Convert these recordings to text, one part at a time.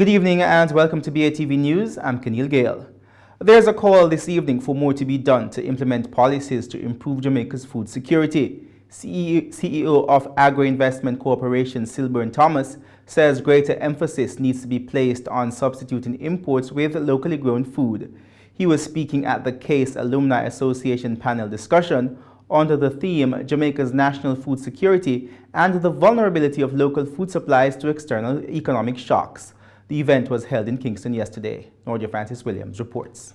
Good evening and welcome to BATV News. I'm Keneal Gale. There's a call this evening for more to be done to implement policies to improve Jamaica's food security. CEO of Agro-Investment Corporation, Silburn Thomas, says greater emphasis needs to be placed on substituting imports with locally grown food. He was speaking at the CASE Alumni Association panel discussion under the theme Jamaica's National Food Security and the Vulnerability of Local Food Supplies to External Economic Shocks. The event was held in Kingston yesterday. Nordia Francis Williams reports.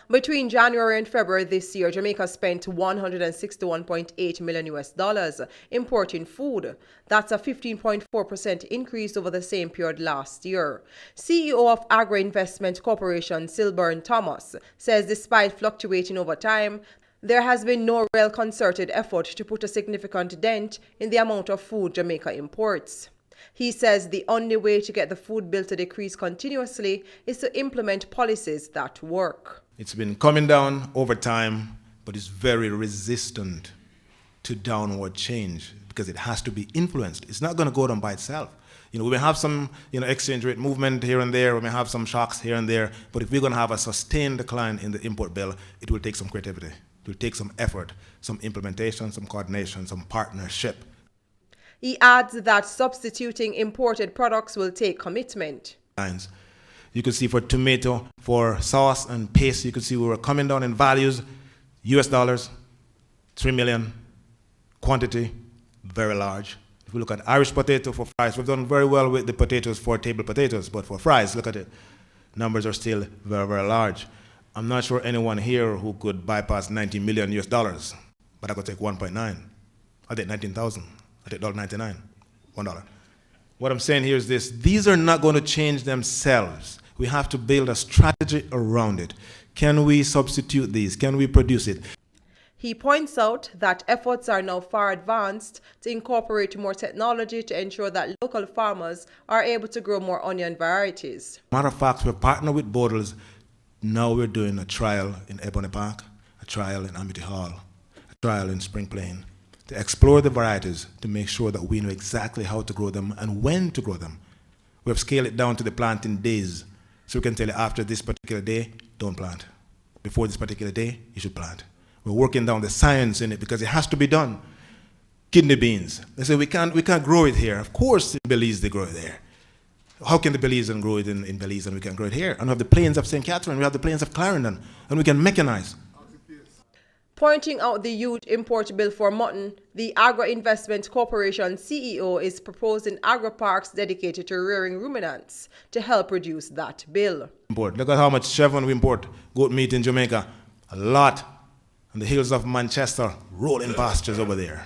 Between January and February this year, Jamaica spent $161.8 million importing food. That's a 15.4% increase over the same period last year. CEO of Agro-Investment Corporation, Silburn Thomas, says despite fluctuating over time, there has been no real concerted effort to put a significant dent in the amount of food Jamaica imports. He says the only way to get the food bill to decrease continuously is to implement policies that work. It's been coming down over time, but it's very resistant to downward change because it has to be influenced. It's not going to go down by itself. We may have some exchange rate movement here and there, we may have some shocks here and there, but if we're going to have a sustained decline in the import bill, it will take some creativity. It will take some effort, some implementation, some coordination, some partnership. He adds that substituting imported products will take commitment. You can see for tomato, for sauce and paste, you can see we were coming down in values, US dollars, 3 million, quantity, very large. If we look at Irish potato for fries, we've done very well with the potatoes for table potatoes, but for fries, look at it. Numbers are still very, very large. I'm not sure anyone here who could bypass 90 million US dollars, but I could take 1.9. I take 19,000. I take $1.99, $1. What I'm saying here is this: these are not going to change themselves. We have to build a strategy around it. Can we substitute these? Can we produce it? He points out that efforts are now far advanced to incorporate more technology to ensure that local farmers are able to grow more onion varieties. Matter of fact, we're partnered with Borders. Now we're doing a trial in Ebony Park, a trial in Amity Hall, a trial in Spring Plain, to explore the varieties to make sure that we know exactly how to grow them and when to grow them. We have scaled it down to the planting days. So we can tell you after this particular day, don't plant. Before this particular day, you should plant. We're working down the science in it because it has to be done. Kidney beans. They say we can't grow it here. Of course in Belize they grow it there. How can the Belizean grow it in Belize and we can grow it here? And we have the plains of St. Catherine, we have the plains of Clarendon, and we can mechanize. Pointing out the huge import bill for mutton, the Agro-Investment Corporation CEO is proposing agro-parks dedicated to rearing ruminants to help reduce that bill. Look at how much Chevron we import goat meat in Jamaica. A lot. On the hills of Manchester, rolling pastures over there.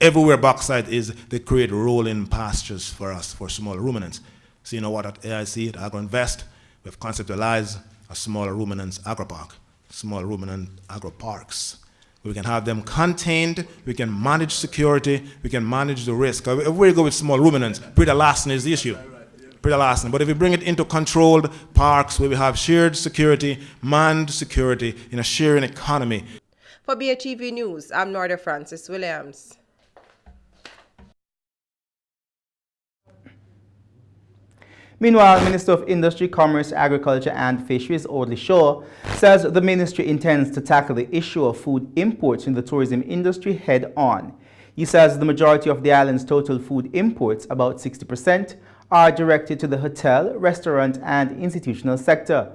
Everywhere bauxite is, they create rolling pastures for us, for small ruminants. So you know what, at AIC, at Agro-Invest, we have conceptualized a small ruminants agro-park, small ruminant agro-parks. We can have them contained, we can manage security, we can manage the risk. If we go with small ruminants, breeder-lasting is the issue. Breeder-lasting. But if we bring it into controlled parks where we have shared security, manned security in a sharing economy. For BATV News, I'm Nordia Francis Williams. Meanwhile, Minister of Industry, Commerce, Agriculture and Fisheries, Audley Shaw, says the ministry intends to tackle the issue of food imports in the tourism industry head-on. He says the majority of the island's total food imports, about 60%, are directed to the hotel, restaurant and institutional sector.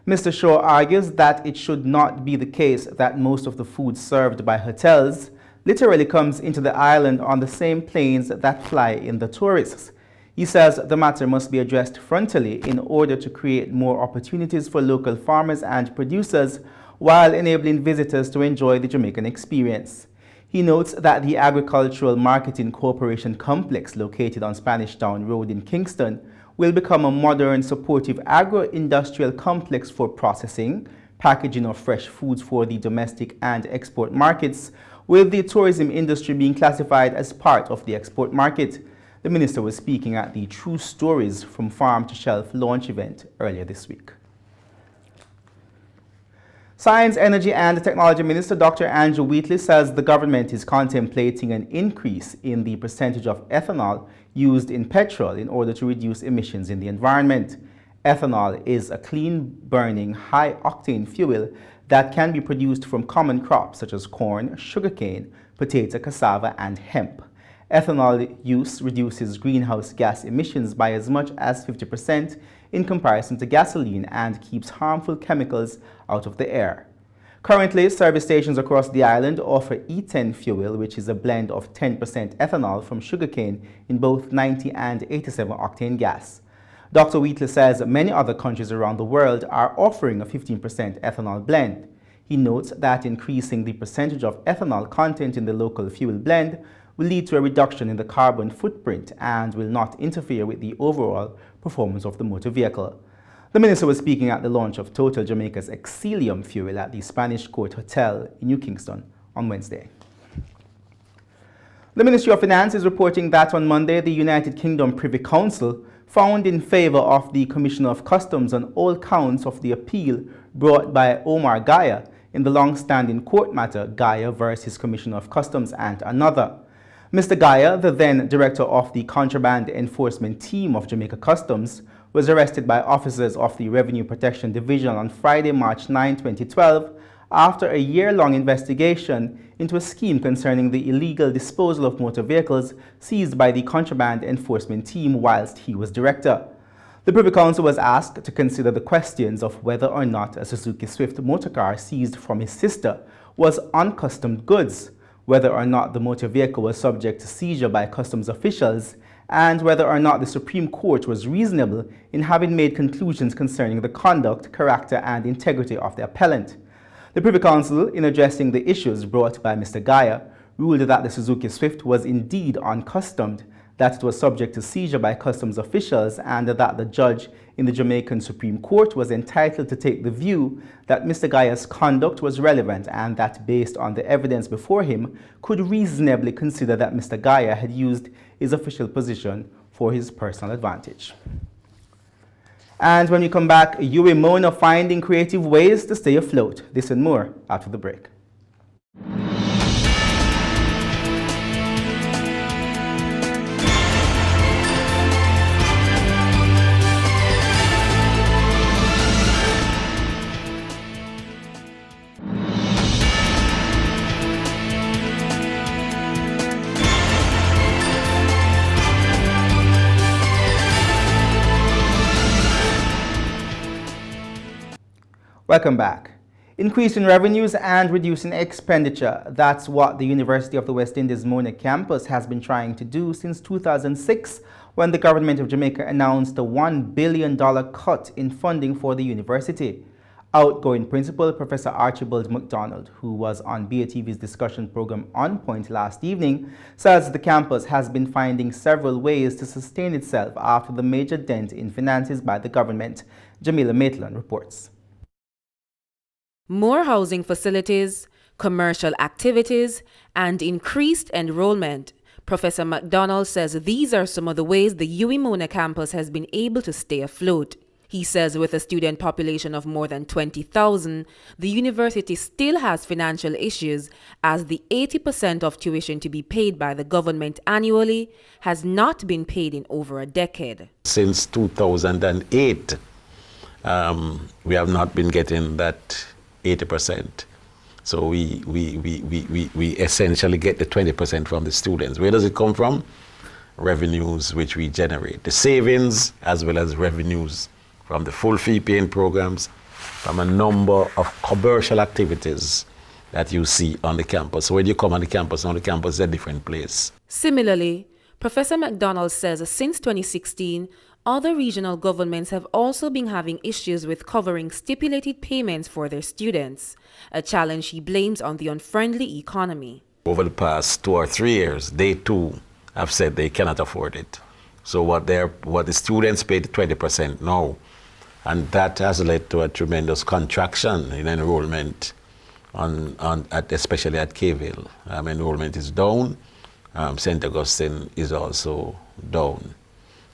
Mr. Shaw argues that it should not be the case that most of the food served by hotels literally comes into the island on the same planes that fly in the tourists. He says the matter must be addressed frontally in order to create more opportunities for local farmers and producers while enabling visitors to enjoy the Jamaican experience. He notes that the Agricultural Marketing Corporation complex located on Spanish Town Road in Kingston will become a modern, supportive agro-industrial complex for processing, packaging of fresh foods for the domestic and export markets, with the tourism industry being classified as part of the export market. The minister was speaking at the True Stories from Farm to Shelf launch event earlier this week. Science, Energy and Technology Minister Dr. Andrew Wheatley says the government is contemplating an increase in the percentage of ethanol used in petrol in order to reduce emissions in the environment. Ethanol is a clean-burning, high-octane fuel that can be produced from common crops such as corn, sugarcane, potato, cassava, and hemp. Ethanol use reduces greenhouse gas emissions by as much as 50% in comparison to gasoline and keeps harmful chemicals out of the air. Currently, service stations across the island offer E10 fuel, which is a blend of 10% ethanol from sugarcane in both 90 and 87 octane gas. Dr. Wheatley says many other countries around the world are offering a 15% ethanol blend. He notes that increasing the percentage of ethanol content in the local fuel blend will lead to a reduction in the carbon footprint and will not interfere with the overall performance of the motor vehicle. The minister was speaking at the launch of Total Jamaica's Exilium fuel at the Spanish Court Hotel in New Kingston on Wednesday. The Ministry of Finance is reporting that on Monday, the United Kingdom Privy Council found in favor of the Commissioner of Customs on all counts of the appeal brought by Omar Gaya in the long-standing court matter Gaya versus Commissioner of Customs and another. Mr. Gaya, the then director of the Contraband Enforcement Team of Jamaica Customs, was arrested by officers of the Revenue Protection Division on Friday, March 9, 2012, after a year-long investigation into a scheme concerning the illegal disposal of motor vehicles seized by the Contraband Enforcement Team whilst he was director. The Privy Council was asked to consider the questions of whether or not a Suzuki Swift motorcar seized from his sister was uncustomed goods, whether or not the motor vehicle was subject to seizure by customs officials, and whether or not the Supreme Court was reasonable in having made conclusions concerning the conduct, character, and integrity of the appellant. The Privy Council, in addressing the issues brought by Mr. Gaya, ruled that the Suzuki Swift was indeed uncustomed, that it was subject to seizure by customs officials, and that the judge in the Jamaican Supreme Court was entitled to take the view that Mr. Gaya's conduct was relevant and that, based on the evidence before him, could reasonably consider that Mr. Gaya had used his official position for his personal advantage. And when we come back, UWI are finding creative ways to stay afloat. This and more after the break. Welcome back. Increasing revenues and reducing expenditure. That's what the University of the West Indies Mona campus has been trying to do since 2006, when the government of Jamaica announced a $1 billion cut in funding for the university. Outgoing principal Professor Archibald MacDonald, who was on BATV's discussion program On Point last evening, says the campus has been finding several ways to sustain itself after the major dent in finances by the government. Jamila Maitland reports. More housing facilities, commercial activities, and increased enrollment. Professor MacDonald says these are some of the ways the UWI Mona campus has been able to stay afloat. He says with a student population of more than 20,000, the university still has financial issues, as the 80% of tuition to be paid by the government annually has not been paid in over a decade. Since 2008, we have not been getting that 80%. So we essentially get the 20% from the students. Where does it come from? Revenues which we generate. The savings as well as revenues from the full fee paying programs, from a number of commercial activities that you see on the campus. So when you come on the campus is a different place. Similarly, Professor MacDonald says since 2016, other regional governments have also been having issues with covering stipulated payments for their students, a challenge he blames on the unfriendly economy. Over the past 2 or 3 years, they too have said they cannot afford it. So what the students pay 20% now, and that has led to a tremendous contraction in enrollment, especially at Kville. Enrollment is down. St. Augustine is also down.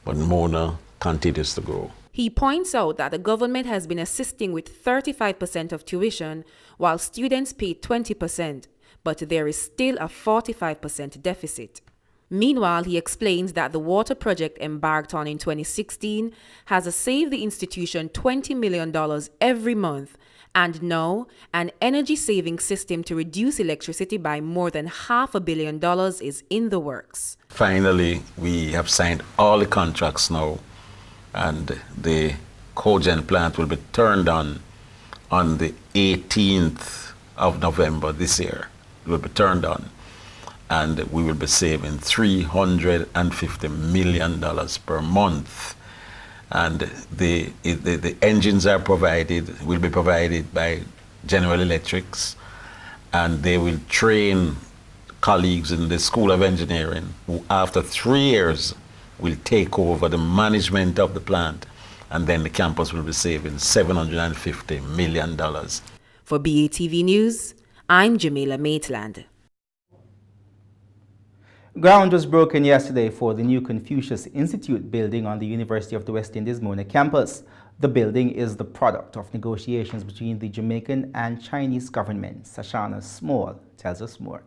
But Mona continues to grow. He points out that the government has been assisting with 35% of tuition while students pay 20%, but there is still a 45% deficit. Meanwhile, he explains that the water project embarked on in 2016 has saved the institution $20 million every month, and now an energy-saving system to reduce electricity by more than $500 million is in the works. Finally, we have signed all the contracts now, and the cogen plant will be turned on the 18th of November this year. It will be turned on, and we will be saving $350 million per month. And the engines are will be provided by General Electrics, and they will train colleagues in the School of Engineering who after 3 years will take over the management of the plant, and then the campus will be saving $750 million. For BATV News, I'm Jamila Maitland. Ground was broken yesterday for the new Confucius Institute building on the University of the West Indies Mona campus. The building is the product of negotiations between the Jamaican and Chinese governments. Sashana Small tells us more.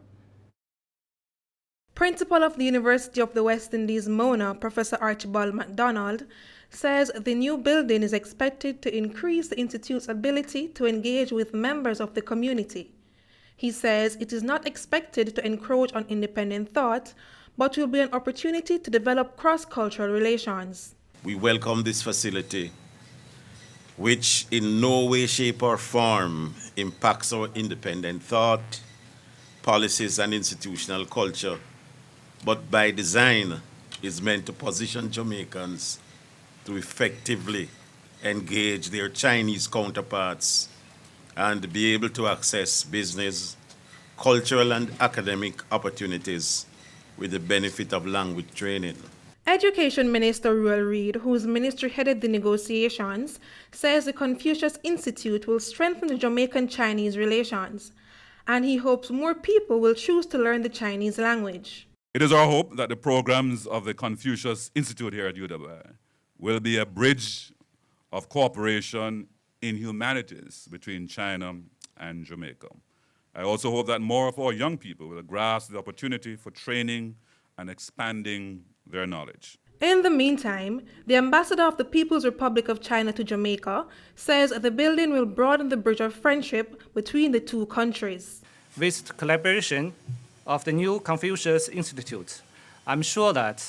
Principal of the University of the West Indies Mona, Professor Archibald MacDonald, says the new building is expected to increase the institute's ability to engage with members of the community. He says it is not expected to encroach on independent thought, but will be an opportunity to develop cross-cultural relations. We welcome this facility, which in no way, shape, or form impacts our independent thought, policies, and institutional culture, but by design is meant to position Jamaicans to effectively engage their Chinese counterparts and be able to access business, cultural, and academic opportunities with the benefit of language training. Education Minister Ruel Reid, whose ministry headed the negotiations, says the Confucius Institute will strengthen the Jamaican-Chinese relations, and he hopes more people will choose to learn the Chinese language. It is our hope that the programs of the Confucius Institute here at UWI will be a bridge of cooperation in humanities between China and Jamaica. I also hope that more of our young people will grasp the opportunity for training and expanding their knowledge. In the meantime, the ambassador of the People's Republic of China to Jamaica says the building will broaden the bridge of friendship between the two countries. With the collaboration of the new Confucius Institute, I'm sure that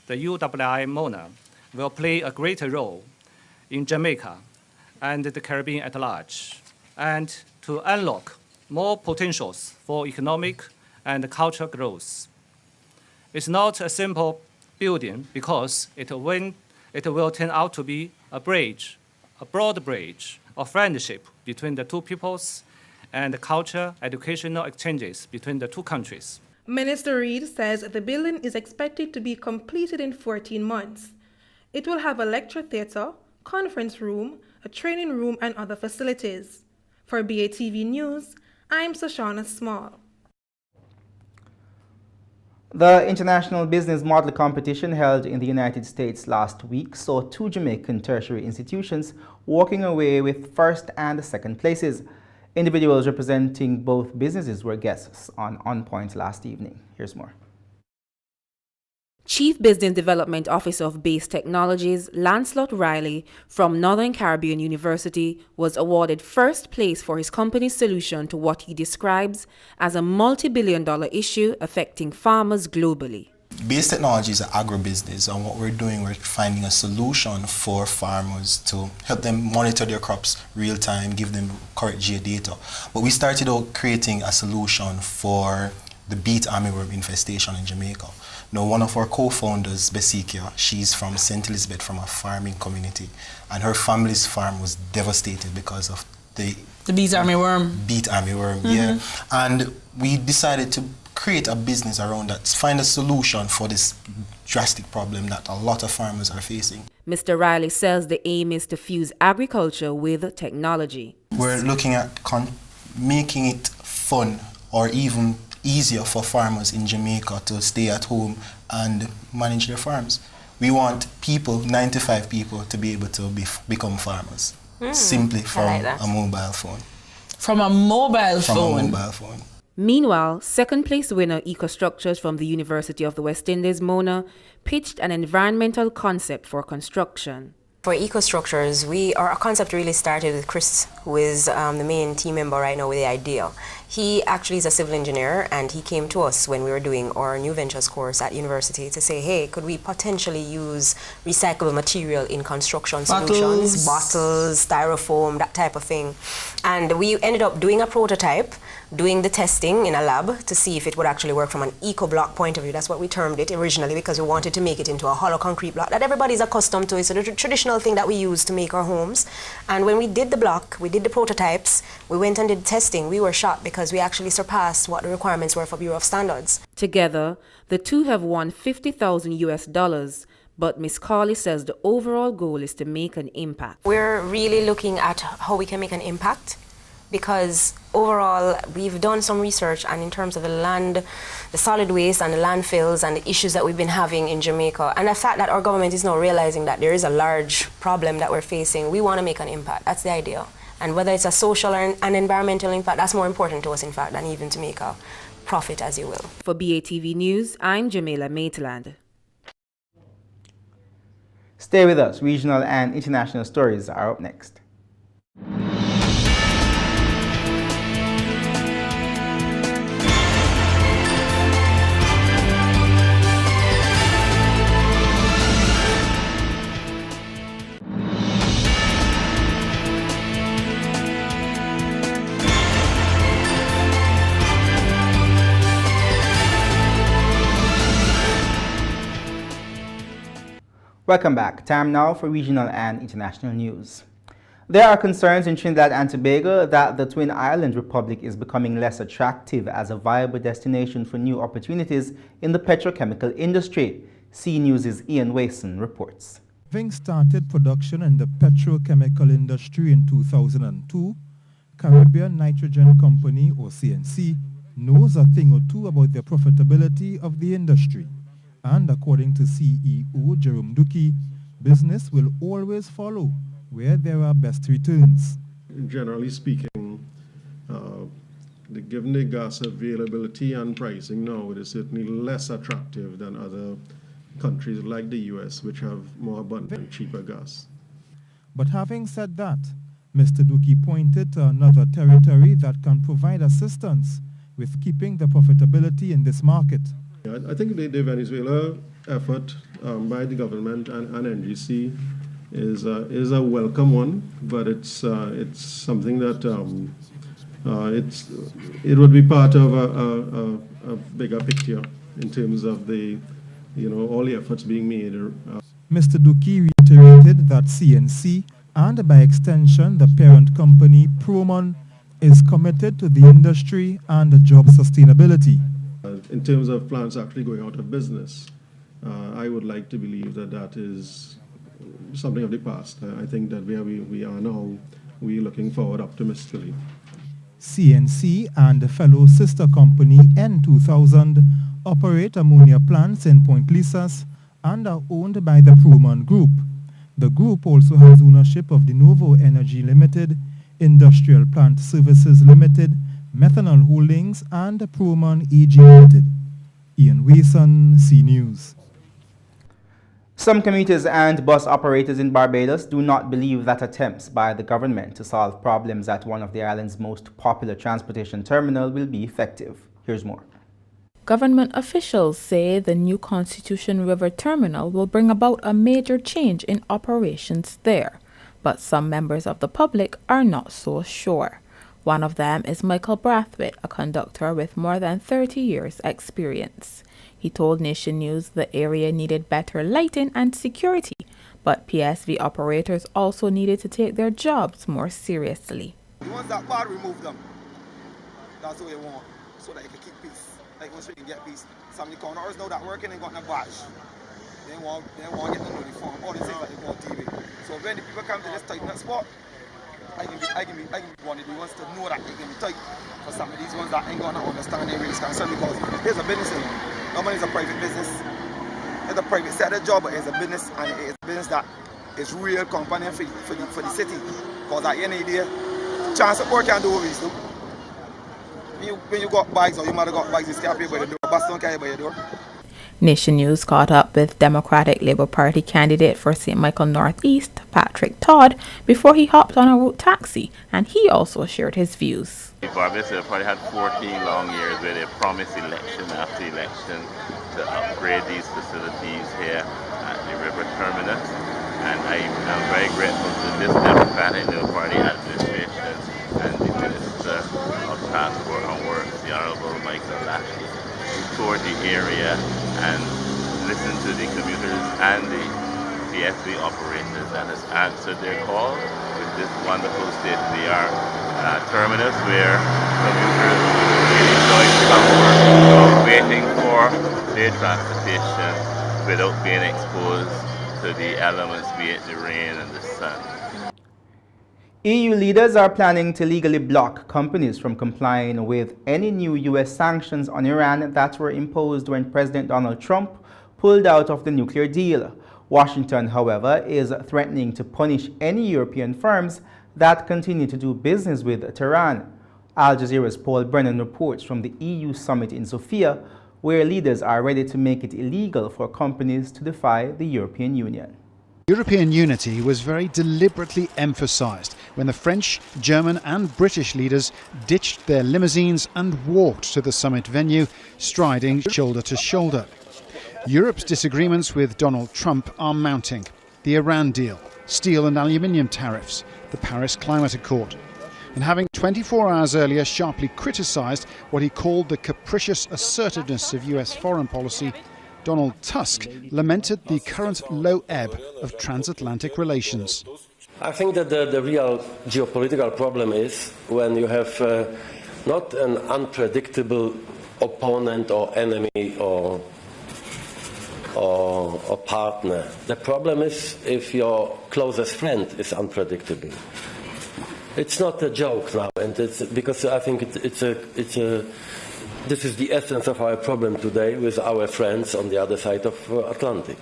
the UWI Mona will play a greater role in Jamaica and the Caribbean at large, and to unlock more potentials for economic and cultural growth. It's not a simple building because it will turn out to be a bridge, a broad bridge of friendship between the two peoples and culture, educational exchanges between the two countries. Minister Reid says the building is expected to be completed in 14 months. It will have a lecture theatre, conference room, a training room, and other facilities. For BATV News, I'm Sashana Small. The International Business Model Competition held in the United States last week saw 2 Jamaican tertiary institutions walking away with first and second places. Individuals representing both businesses were guests on Point last evening. Here's more. Chief Business Development Officer of Base Technologies, Lancelot Riley from Northern Caribbean University, was awarded first place for his company's solution to what he describes as a multi-billion-dollar issue affecting farmers globally. Base Technology is an agribusiness, and what we're doing, we're finding a solution for farmers to help them monitor their crops real time, give them correct geodata. But we started out creating a solution for the beet armyworm infestation in Jamaica. Now, one of our co-founders, Besikia, she's from St. Elizabeth, from a farming community, and her family's farm was devastated because of the beet armyworm. Beet armyworm, yeah. And we decided to create a business around that, find a solution for this drastic problem that a lot of farmers are facing. Mr. Riley says the aim is to fuse agriculture with technology. We're looking at making it fun or even easier for farmers in Jamaica to stay at home and manage their farms. We want people, 95 people, to be able to become farmers. Simply from a mobile phone. From a mobile phone? From a mobile phone. Meanwhile, second-place winner EcoStructures from the University of the West Indies, Mona, pitched an environmental concept for construction. For EcoStructures, our concept really started with Chris, who is the main team member right now with the idea. He actually is a civil engineer, and he came to us when we were doing our new ventures course at university to say, hey, could we potentially use recyclable material in construction solutions, bottles, styrofoam, that type of thing. And we ended up doing a prototype, doing the testing in a lab to see if it would actually work from an eco-block point of view. That's what we termed it originally, because we wanted to make it into a hollow concrete block that everybody's accustomed to. It's a traditional thing that we use to make our homes. And when we did the block, we did the prototypes, we went and did testing, we were shocked because we actually surpassed what the requirements were for Bureau of Standards. Together, the two have won $50,000, but Ms. Carley says the overall goal is to make an impact. We're really looking at how we can make an impact, because overall we've done some research, and in terms of the land, the solid waste and the landfills and the issues that we've been having in Jamaica, and the fact that our government is now realizing that there is a large problem that we're facing, we want to make an impact. That's the idea. And whether it's a social or an environmental impact, that's more important to us, in fact, than even to make a profit, as you will. For BATV News, I'm Jamila Maitland. Stay with us. Regional and international stories are up next. Welcome back. Time now for regional and international news. There are concerns in Trinidad and Tobago that the Twin Island Republic is becoming less attractive as a viable destination for new opportunities in the petrochemical industry. C News' Ian Wason reports. Having started production in the petrochemical industry in 2002, Caribbean Nitrogen Company, or CNC, knows a thing or two about the profitability of the industry. And according to CEO Jerome Duki, business will always follow where there are best returns. Generally speaking, given the gas availability and pricing now, it is certainly less attractive than other countries like the US, which have more abundant, cheaper gas. But having said that, Mr. Duki pointed to another territory that can provide assistance with keeping the profitability in this market. I think the Venezuela effort by the government and NGC is a welcome one, but it's something that it would be part of a bigger picture in terms of all the efforts being made. Mr. Duki reiterated that CNC and by extension the parent company Promon is committed to the industry and job sustainability. In terms of plants actually going out of business, I would like to believe that is something of the past. I think that where we are now, we're looking forward optimistically. CNC and fellow sister company N2000 operate ammonia plants in Point Lisas and are owned by the Promon Group. The group also has ownership of the Novo Energy Limited, Industrial Plant Services Limited, Methanol Holdings, and Promon AG Limited. Ian Wason, C News. Some commuters and bus operators in Barbados do not believe that attempts by the government to solve problems at one of the island's most popular transportation terminal will be effective. Here's more. Government officials say the new Constitution River Terminal will bring about a major change in operations there, but some members of the public are not so sure. One of them is Michael Brathwaite, a conductor with more than 30 years' experience. He told Nation News the area needed better lighting and security, but PSV operators also needed to take their jobs more seriously. The ones that bad, remove them. That's what we want, so that you can keep peace. Like once we can get peace. Some of the counters know that working ain't got no badge. They want to get no uniform, all the things that they go on TV. So when the people come to this tight spot, I can be one of the ones to know that they can be tight for some of these ones that ain't gonna understand their race concern, because here's a business in it. Nobody's a private business. it's a private sector job, but it's a business, and it's a business that is real company for the city. Because at the end of the day, transport can do what we do. When you got bags or your mother got bags, you can't pay by the door. Bus don't carry by your door. Nation News caught up with Democratic Labour Party candidate for St. Michael Northeast, Patrick Todd, before he hopped on a route taxi, and he also shared his views. The Barbados Party had 14 long years where they promised election after election to upgrade these facilities here at the river terminus, and I am very grateful to this Democratic Labour Party administration and the Minister of Transport and Works, the Honourable Michael Lashley, who toured the area and listened to the commuters and the PSV operators and has answered their call with this wonderful state-of-the-art terminus where commuters really enjoy comfort, waiting for their transportation without being exposed to the elements, be it the rain and the sun. EU leaders are planning to legally block companies from complying with any new U.S. sanctions on Iran that were imposed when President Donald Trump pulled out of the nuclear deal. Washington, however, is threatening to punish any European firms that continue to do business with Tehran. Al Jazeera's Paul Brennan reports from the EU summit in Sofia, where leaders are ready to make it illegal for companies to defy the European Union. European unity was very deliberately emphasised when the French, German and British leaders ditched their limousines and walked to the summit venue, striding shoulder to shoulder. Europe's disagreements with Donald Trump are mounting. The Iran deal, steel and aluminium tariffs, the Paris Climate Accord. And having 24 hours earlier sharply criticised what he called the capricious assertiveness of US foreign policy, Donald Tusk lamented the current low ebb of transatlantic relations. I think that the real geopolitical problem is when you have not an unpredictable opponent or enemy or partner. The problem is if your closest friend is unpredictable. It's not a joke now, and it's because I think this is the essence of our problem today with our friends on the other side of Atlantic.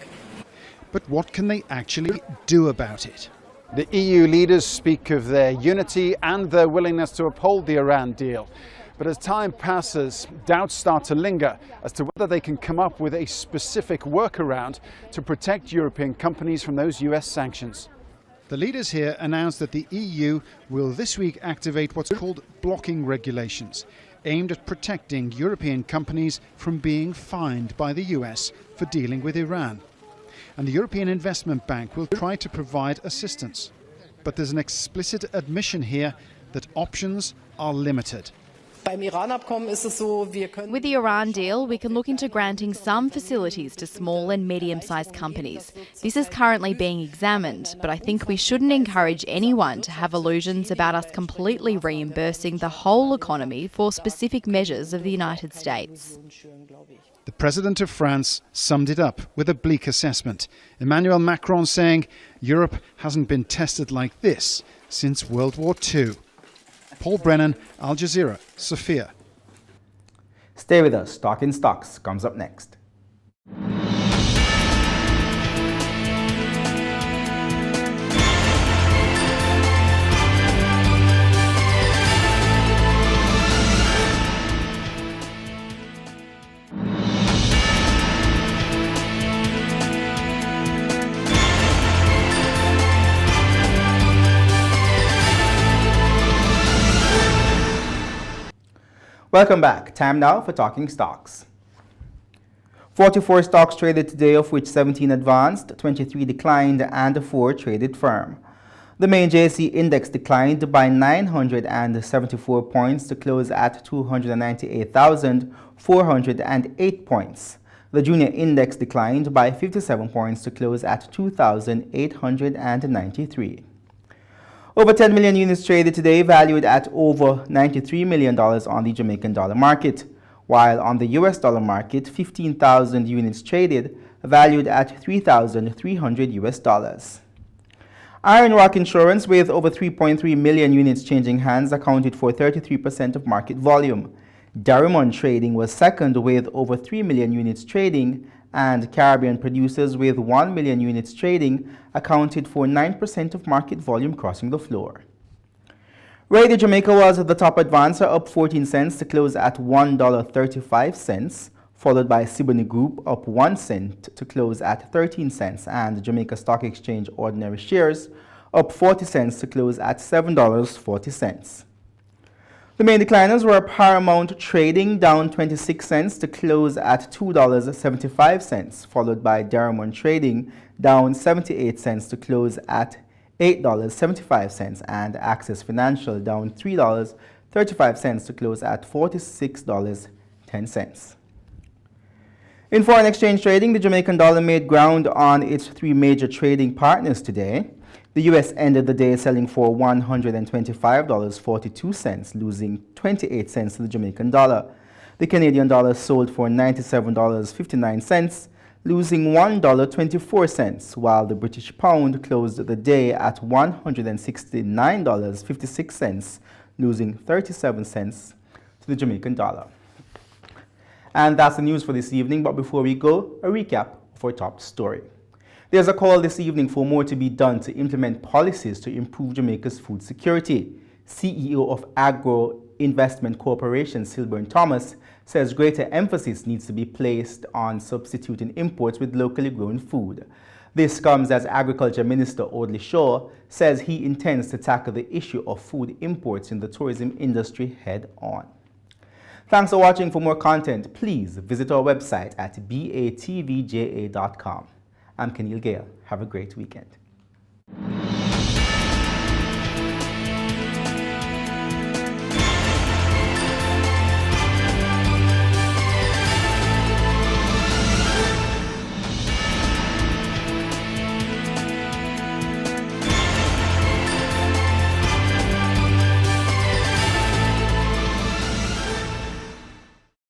But what can they actually do about it? The EU leaders speak of their unity and their willingness to uphold the Iran deal. But as time passes, doubts start to linger as to whether they can come up with a specific workaround to protect European companies from those US sanctions. The leaders here announced that the EU will this week activate what's called blocking regulations, aimed at protecting European companies from being fined by the US for dealing with Iran. And the European Investment Bank will try to provide assistance. But there's an explicit admission here that options are limited. With the Iran deal, we can look into granting some facilities to small and medium-sized companies. This is currently being examined, but I think we shouldn't encourage anyone to have illusions about us completely reimbursing the whole economy for specific measures of the United States. The President of France summed it up with a bleak assessment. Emmanuel Macron saying Europe hasn't been tested like this since World War II. Paul Brennan, Al Jazeera, Sofia. Stay with us. Talking Stocks comes up next. Welcome back. Time now for Talking Stocks. 44 stocks traded today, of which 17 advanced, 23 declined, and 4 traded firm. The main JSE index declined by 974 points to close at 298,408 points. The junior index declined by 57 points to close at 2,893. Over 10 million units traded today, valued at over $93 million on the Jamaican dollar market, while on the US dollar market, 15,000 units traded, valued at $3,300 US. Iron Rock Insurance, with over 3.3 million units changing hands, accounted for 33% of market volume. Darrimon Trading was second with over 3 million units trading, and Caribbean producers with 1 million units trading accounted for 9% of market volume crossing the floor. Radio Jamaica was the top advancer, up 14 cents to close at $1.35, followed by Siboney Group up 1 cent to close at 13 cents, and Jamaica Stock Exchange ordinary shares up 40 cents to close at $7.40. The main decliners were Paramount Trading down 26 cents to close at $2.75, followed by Derrimon Trading down 78 cents to close at $8.75, and Access Financial down $3.35 to close at $46.10. In foreign exchange trading, the Jamaican dollar made ground on its three major trading partners today. The U.S. ended the day selling for $125.42, losing 28 cents to the Jamaican dollar. The Canadian dollar sold for $97.59, losing $1.24, while the British pound closed the day at $169.56, losing 37 cents to the Jamaican dollar. And that's the news for this evening, but before we go, a recap of our top story. There's a call this evening for more to be done to implement policies to improve Jamaica's food security. CEO of Agro Investment Corporation, Silburn Thomas, says greater emphasis needs to be placed on substituting imports with locally grown food. This comes as Agriculture Minister Audley Shaw says he intends to tackle the issue of food imports in the tourism industry head on. Thanks for watching. For more content, please visit our website at batvja.com. I'm Keneal Gale. Have a great weekend.